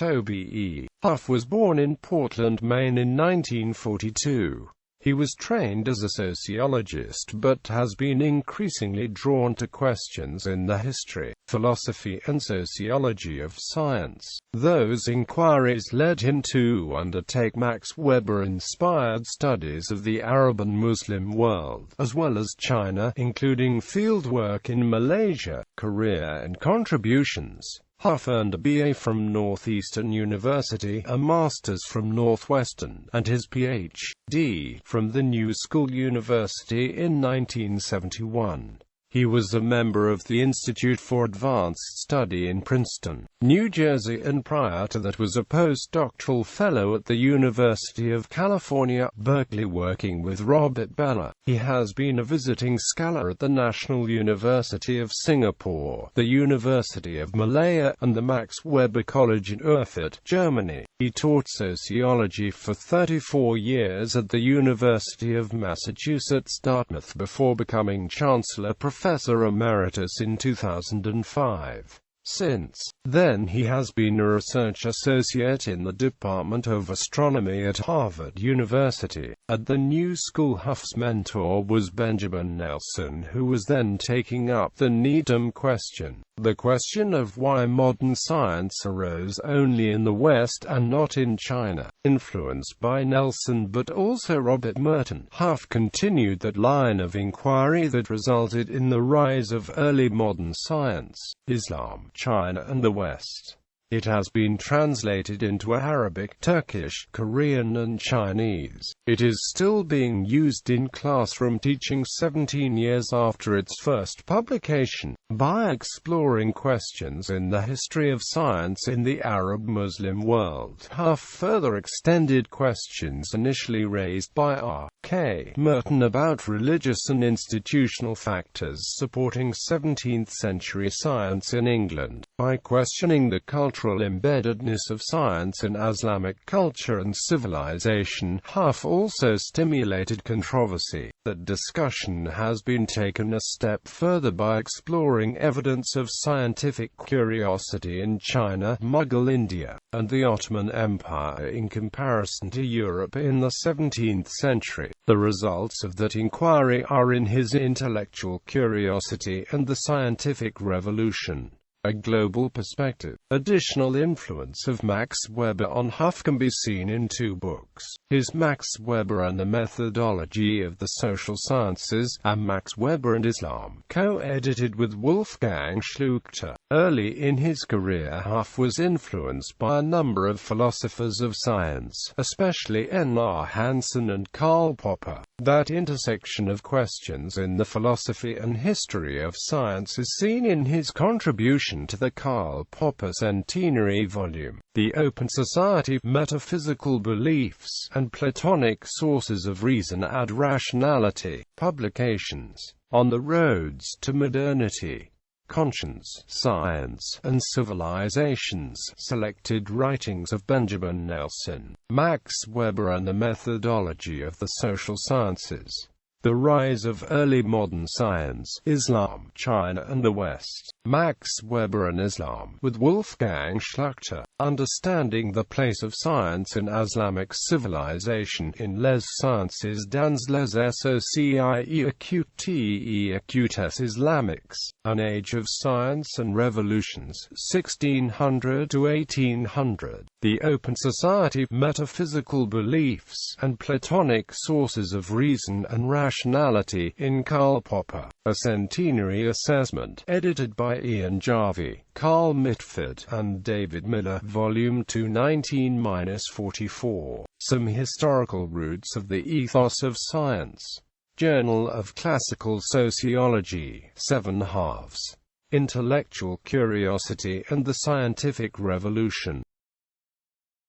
Toby E. Huff was born in Portland, Maine in 1942. He was trained as a sociologist but has been increasingly drawn to questions in the history, philosophy and sociology of science. Those inquiries led him to undertake Max Weber-inspired studies of the Arab and Muslim world, as well as China, including fieldwork in Malaysia, Korea and contributions. Huff earned a BA from Northeastern University, a master's from Northwestern, and his Ph.D. from the New School University in 1971. He was a member of the Institute for Advanced Study in Princeton, New Jersey, and prior to that was a postdoctoral fellow at the University of California, Berkeley, working with Robert Bellah. He has been a visiting scholar at the National University of Singapore, the University of Malaya, and the Max Weber College in Erfurt, Germany. He taught sociology for 34 years at the University of Massachusetts Dartmouth before becoming Chancellor Professor Emeritus in 2005. Since then he has been a research associate in the Department of Astronomy at Harvard University. At the New School, Huff's mentor was Benjamin Nelson, who was then taking up the Needham question. The question of why modern science arose only in the West and not in China. Influenced by Nelson but also Robert Merton, Huff continued that line of inquiry that resulted in the rise of early modern science: Islam, China and the West. It has been translated into Arabic, Turkish, Korean and Chinese. It is still being used in classroom teaching 17 years after its first publication. By exploring questions in the history of science in the Arab-Muslim world, Huff further extended questions initially raised by R.K. Merton about religious and institutional factors supporting 17th-century science in England. By questioning the cultural embeddedness of science in Islamic culture and civilization, Huff also stimulated controversy. That discussion has been taken a step further by exploring evidence of scientific curiosity in China, Mughal India, and the Ottoman Empire in comparison to Europe in the 17th century. The results of that inquiry are in his Intellectual Curiosity and the Scientific Revolution: A Global Perspective. Additional influence of Max Weber on Huff can be seen in two books: his Max Weber and the Methodology of the Social Sciences, and Max Weber and Islam, co-edited with Wolfgang Schluchter. Early in his career, Huff was influenced by a number of philosophers of science, especially N.R. Hansen and Karl Popper. That intersection of questions in the philosophy and history of science is seen in his contribution to the Karl Popper centenary volume, The Open Society, Metaphysical Beliefs, and Platonic Sources of Reason and Rationality. Publications: On the Roads to Modernity, Conscience, Science, and Civilizations. Selected writings of Benjamin Nelson. Max Weber and the Methodology of the Social Sciences. The Rise of Early Modern Science, Islam, China and the West. Max Weber and Islam, with Wolfgang Schluchter. Understanding the Place of Science in Islamic Civilization in Les Sciences dans les Sociétés Occultes et Occultes Islamiques. An Age of Science and Revolutions, 1600 to 1800. The Open Society, Metaphysical Beliefs, and Platonic Sources of Reason and Rationality, in Karl Popper. A Centenary Assessment, edited by Ian Jarvie, Carl Mitford, and David Miller, Volume 2, 19-44. Some Historical Roots of the Ethos of Science. Journal of Classical Sociology, 7 halves. Intellectual Curiosity and the Scientific Revolution.